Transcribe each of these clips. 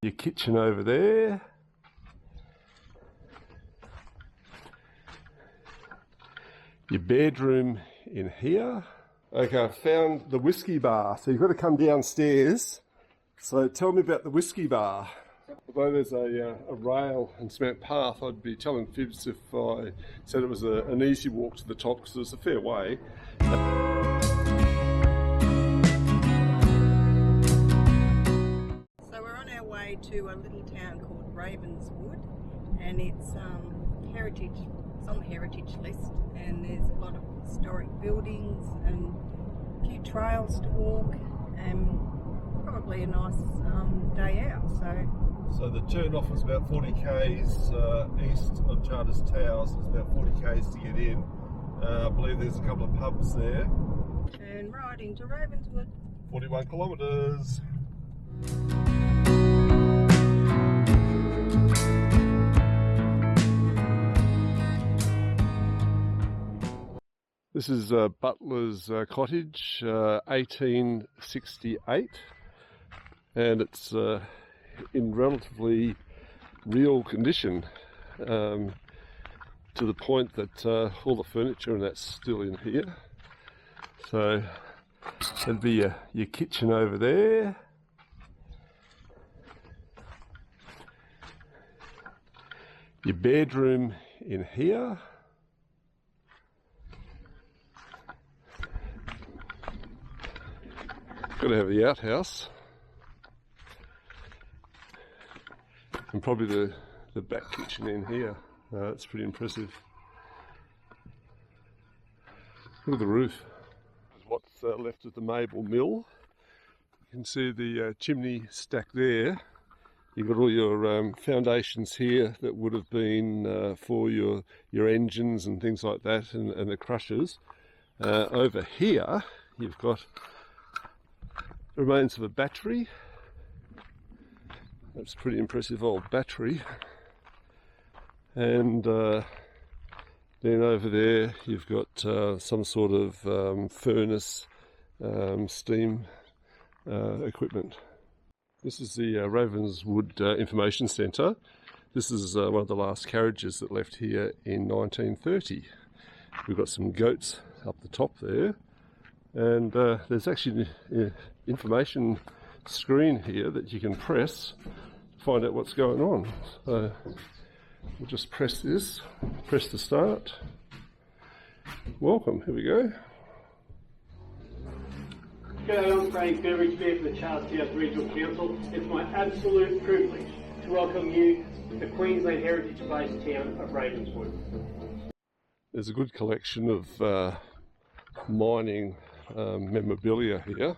Your kitchen over there. Your bedroom in here. Okay, I found the whiskey bar. So you've got to come downstairs. So tell me about the whiskey bar. Although there's a rail and cement path, I'd be telling fibs if I said it was an easy walk to the top, because it's a fair way. So we're on our way to a little town called Ravenswood, and it's heritage. It's on the heritage list, and there's a lot of historic buildings and a few trails to walk, and probably a nice day out. So the turn off was about 40 k's east of Charters Towers. It's about 40 k's to get in. I believe there's a couple of pubs there. And right into Ravenswood. 41 kilometres. This is Butler's cottage, 1868, and it's in relatively real condition, to the point that all the furniture and that's still in here. So that'd be your kitchen over there. Your bedroom in here. Got to have the outhouse, and probably the back kitchen in here. It's pretty impressive. Look at the roof. What's left of the Maple Mill. You can see the chimney stack there. You've got all your foundations here that would have been for your engines and things like that, and the crushers. Over here you've got remains of a battery. That's a pretty impressive old battery. And then over there you've got some sort of furnace, steam equipment. This is the Ravenswood Information Centre. This is one of the last carriages that left here in 1930. We've got some goats up the top there, and there's actually an information screen here that you can press to find out what's going on. So we'll just press this, press the start. Welcome, here we go. G'day, I'm Craig Beveridge here for the Charters Towers Regional Council. It's my absolute privilege to welcome you to the Queensland heritage-based town of Ravenswood. There's a good collection of mining memorabilia here.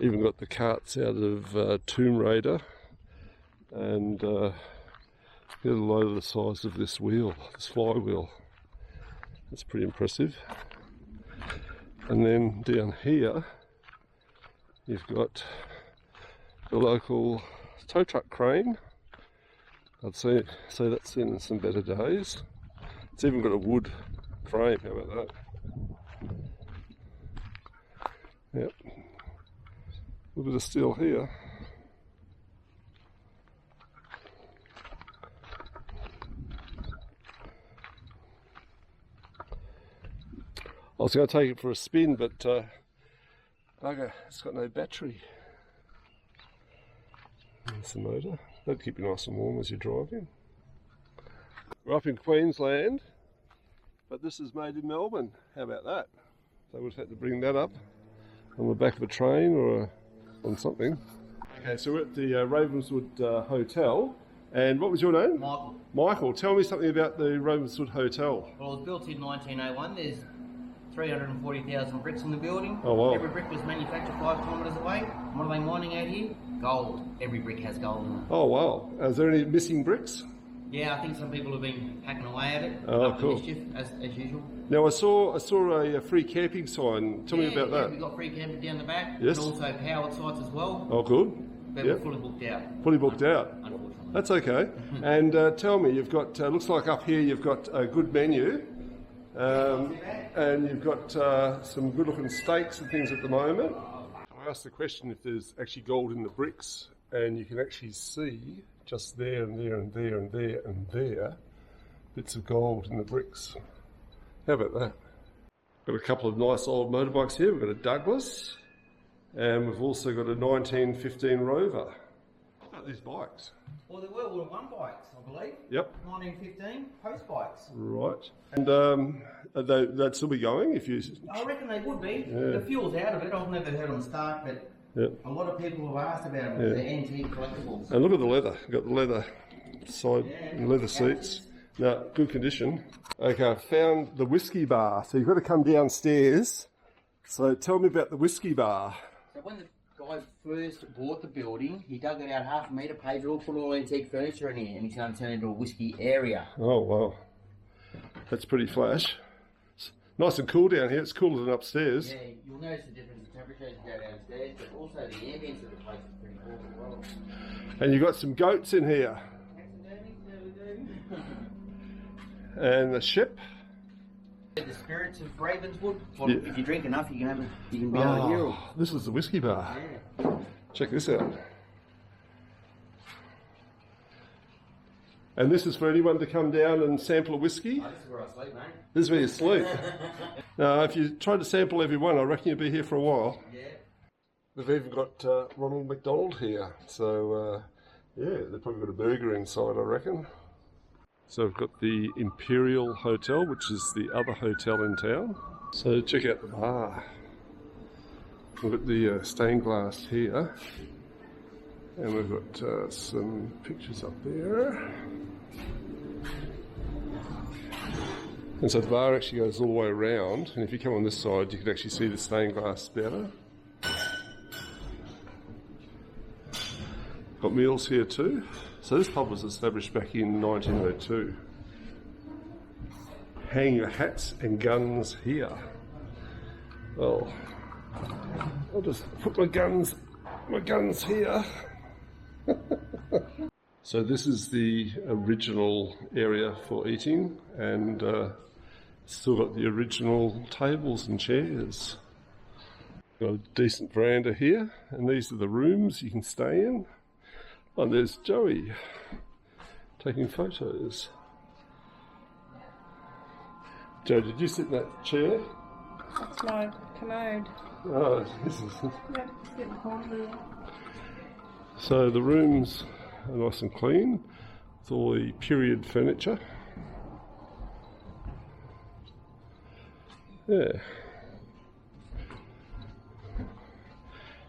Even got the carts out of Tomb Raider, and get a load of the size of this wheel, this flywheel. That's pretty impressive. And then down here you've got the local tow truck crane. I'd say that's in some better days. It's even got a wood frame, how about that? Yep. A little bit of steel here. I was going to take it for a spin, but bugger, it's got no battery. There's the motor. That'd keep you nice and warm as you're driving. We're up in Queensland, but this is made in Melbourne. How about that? So we've had to bring that up on the back of a train or on something. Okay, so we're at the Ravenswood Hotel. And what was your name? Michael. Michael, tell me something about the Ravenswood Hotel. Well, it was built in 1901. There's 340,000 bricks in the building. Oh, wow. Every brick was manufactured 5 kilometres away. What are they mining out here? Gold. Every brick has gold in it. Oh, wow. Is there any missing bricks? Yeah, I think some people have been hacking away at it. Oh, up cool. to mischief, as usual. Now, I saw a free camping sign. Tell me about that. We've got free camping down the back. Yes. And also powered sites as well. Oh, good. but Yep. we're fully booked out. Fully booked out. Unfortunately. That's okay. And tell me, you've got, looks like up here you've got a good menu. And you've got some good looking steaks and things at the moment. I asked the question if there's actually gold in the bricks, and you can actually see just there and there and there and there and there bits of gold in the bricks. How about that? Got a couple of nice old motorbikes here. We've got a Douglas, and we've also got a 1915 Rover. How about these bikes? Well, there were all one bikes, I believe. Yep. 1915 post bikes. Right. And they'd still be going if you... I reckon they would be. Yeah. The fuel's out of it. I've never heard them start, but Yep. a lot of people have asked about them. Yeah. They're antique collectibles. And look at the leather. Got the leather side, Yeah. leather seats. No, good condition. Okay, I found the whiskey bar. So you've got to come downstairs. So tell me about the whiskey bar. So when the guy first bought the building, he dug it out half a metre, paved it all, put all antique furniture in here, and he's going to turn it into a whiskey area. Oh, wow. That's pretty flash. It's nice and cool down here. It's cooler than upstairs. Yeah, you'll notice the difference in temperature as you go downstairs, but also the ambience of the place is pretty cool as well. And you've got some goats in here. Taxidermy, there we go. And the ship. The spirits of Ravenswood. Well, Yeah. if you drink enough, you can be able to hear them. This is the whiskey bar. Yeah. Check this out. And this is for anyone to come down and sample a whiskey. Oh, this is where I sleep, mate. This is where you sleep. Now, if you tried to sample every one, I reckon you'd be here for a while. Yeah. We've even got Ronald McDonald here. So, yeah, they've probably got a burger inside, I reckon. So we've got the Imperial Hotel, which is the other hotel in town. So check out the bar. We've got the stained glass here. And we've got some pictures up there. And so the bar actually goes all the way around, and if you come on this side, you can actually see the stained glass better. Got meals here too. So this pub was established back in 1902. Hang your hats and guns here. Well, I'll just put my guns here. So this is the original area for eating, and still got the original tables and chairs. Got a decent veranda here, and these are the rooms you can stay in. And there's Joey taking photos. Joe, did you sit in that chair? That's my commode. Oh, this is... Yeah, sit in the corner there. So the rooms are nice and clean with all the period furniture. Yeah.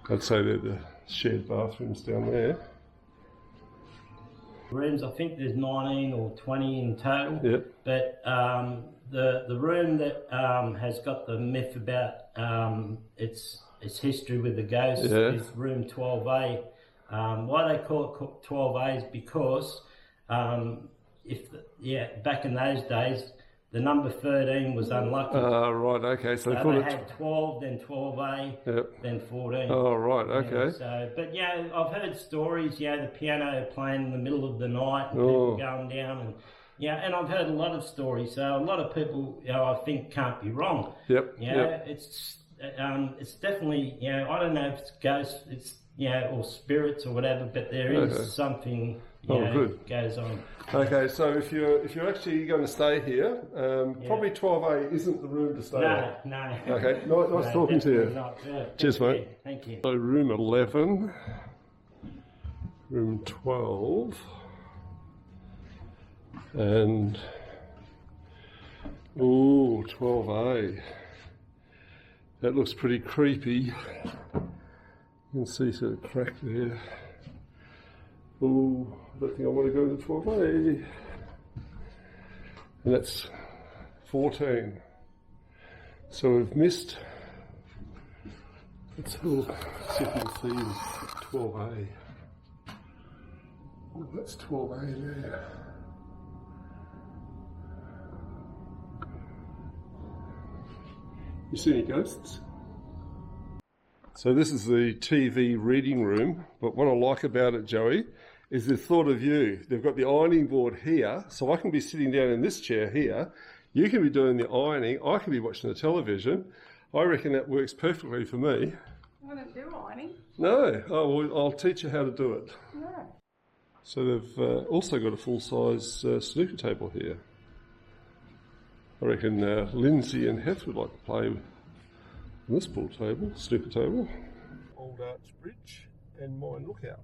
I'd say they're the shared bathrooms down there. Rooms, I think there's 19 or 20 in total. Yep. But the room that has got the myth about its history with the ghosts is room 12A. Why they call it 12A is because back in those days the number 13 was unlucky. Right, okay. So So they had 12, then 12A, then 14. Oh, right, okay. So, but I've heard stories. The piano playing in the middle of the night, and people going down, and and I've heard a lot of stories. So a lot of people, I think, can't be wrong. Yep. It's definitely, I don't know if it's ghosts, it's or spirits or whatever, but there is something. Good. Goes on. Okay, so if you're actually going to stay here, probably 12A isn't the room to stay at. No. Okay, nice talking to you. Not. Cheers, mate. Thank you. So room 11, room 12, and 12A. That looks pretty creepy. You can see sort of crack there. Oh, I don't think I want to go to 12A. And that's 14. So we've missed. Let's see if you can see 12A. Oh, that's 12A there. You see any ghosts? So this is the TV reading room, but what I like about it, Joey, is they've thought of you. They've got the ironing board here, so I can be sitting down in this chair here. You can be doing the ironing, I can be watching the television. I reckon that works perfectly for me. I don't do ironing. No, oh, well, I'll teach you how to do it. No. So they've also got a full-size snooker table here. I reckon Lindsay and Heth would like to play on this pool table, snooker table. Old Arch Bridge and Mine Lookout.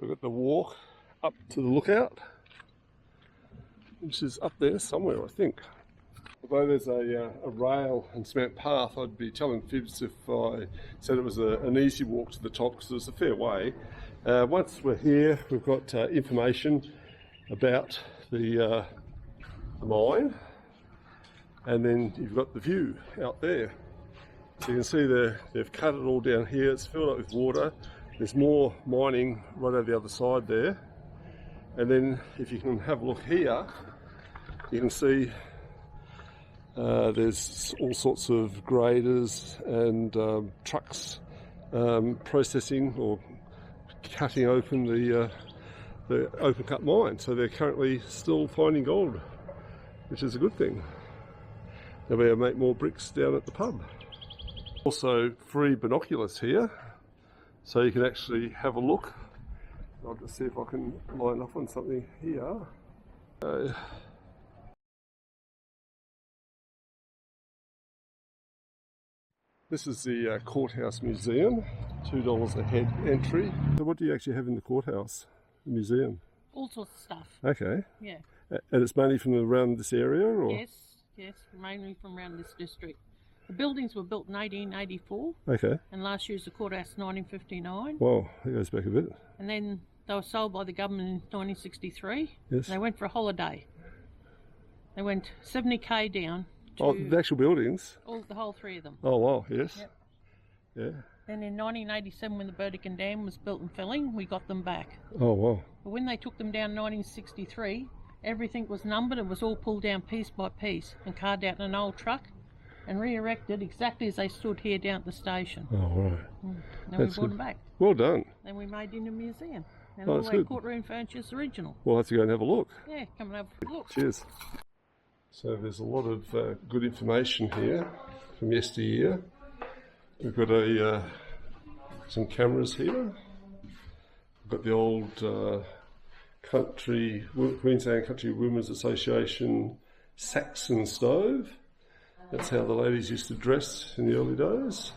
We've got the walk up to the lookout, which is up there somewhere, I think. Although there's a rail and cement path, I'd be telling fibs if I said it was an easy walk to the top, because it's a fair way. Once we're here, we've got information about the mine, and then you've got the view out there. So you can see they've cut it all down here, it's filled up with water. There's more mining right over the other side there. And then if you can have a look here, you can see there's all sorts of graders and trucks processing or cutting open the open cut mine. So they're currently still finding gold, which is a good thing. They'll be able to make more bricks down at the pub. Also free binoculars here, so you can actually have a look. I'll just see if I can line up on something here. This is the Courthouse Museum, $2 a head entry. So what do you actually have in the courthouse, the museum? All sorts of stuff. Okay. Yeah. And it's mainly from around this area, or? Yes, mainly from around this district. The buildings were built in 1884. Okay. And last year's the courthouse 1959. Wow, that goes back a bit. And then they were sold by the government in 1963. Yes. They went for a holiday. They went 70k down to... Oh, the actual buildings? The whole three of them. Oh, wow, yes. Yep. Yeah. Then in 1987, when the Burdekin Dam was built and filling, we got them back. Oh, wow. But when they took them down in 1963, everything was numbered and was all pulled down piece by piece and carved out in an old truck and re-erected exactly as they stood here down at the station. Oh, right. Then That's we brought good. them back. Well done. Then we made it in a museum. And Oh, all that's their good. courtroom furniture's original. We'll have to go and have a look. Yeah, come and have a look. Cheers. So there's a lot of good information here from yesteryear. We've got some cameras here. We've got the old Queensland Country Women's Association Saxon stove. That's how the ladies used to dress in the early days.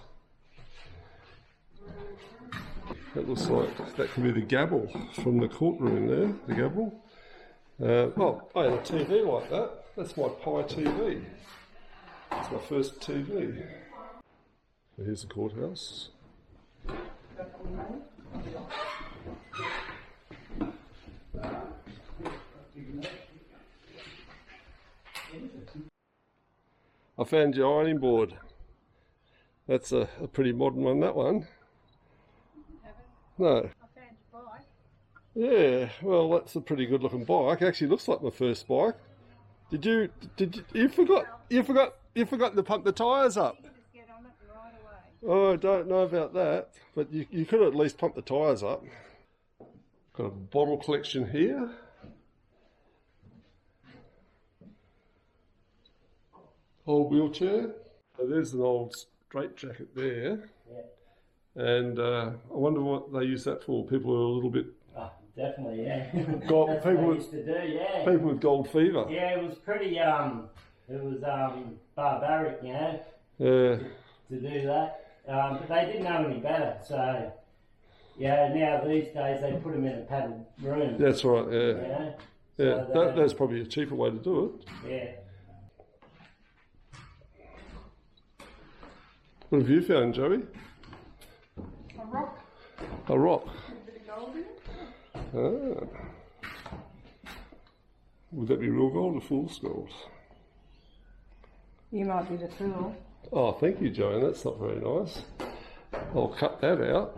That looks like that could be the gavel from the courtroom there, the gavel. Well, I had a TV like that. That's my Pi TV. It's my first TV. So here's the courthouse. I found your ironing board. That's a pretty modern one, that one. No. I found your bike. Yeah, well, that's a pretty good looking bike. Actually looks like my first bike. You forgot to pump the tyres up. You just get on it right away. Oh, I don't know about that, but you could at least pump the tyres up. Got a bottle collection here. Old wheelchair. So there's an old straight jacket there. Yeah. And I wonder what they use that for. People who are a little bit... Oh, definitely, yeah. Gold, That's people what I with- used to do, yeah. People with gold fever. Yeah, it was pretty, barbaric, you know, Yeah. to do that. But they didn't know any better, so, yeah, now these days they put them in a padded room. That's right, yeah. You know? Yeah, So that's probably a cheaper way to do it. Yeah. What have you found, Joey? A rock A rock. with a bit of gold in it. Ah. Would that be real gold or fool's gold? You might be the fool. Oh, thank you, Joanne. That's not very nice. I'll cut that out.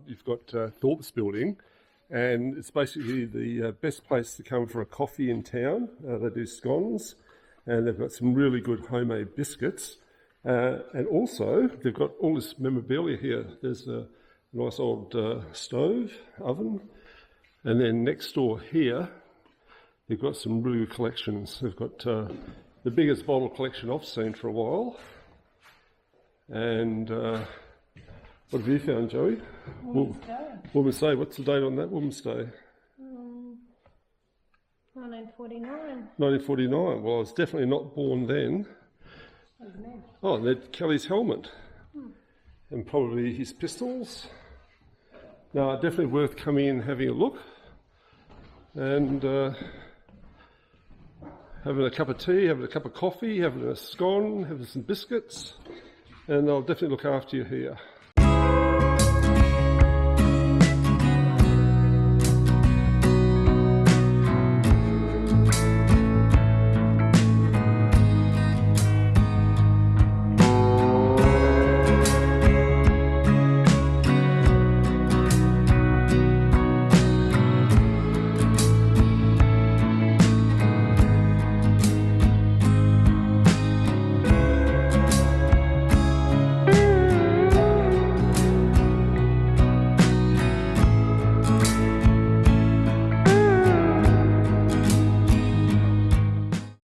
You've got Thorpe's building, and it's basically the best place to come for a coffee in town. They do scones, and they've got some really good homemade biscuits. And also, they've got all this memorabilia here. There's a nice old stove, oven, and then next door here, they've got some really good collections. They've got the biggest bottle collection I've seen for a while. And what have you found, Joey? Woman's Day. What's the date on that, Woman's Day? 1949. 1949. Well, I was definitely not born then. Oh, and then Kelly's helmet. And probably his pistols. No, definitely worth coming in and having a look. And having a cup of tea, having a cup of coffee, having a scone, having some biscuits. And I'll definitely look after you here.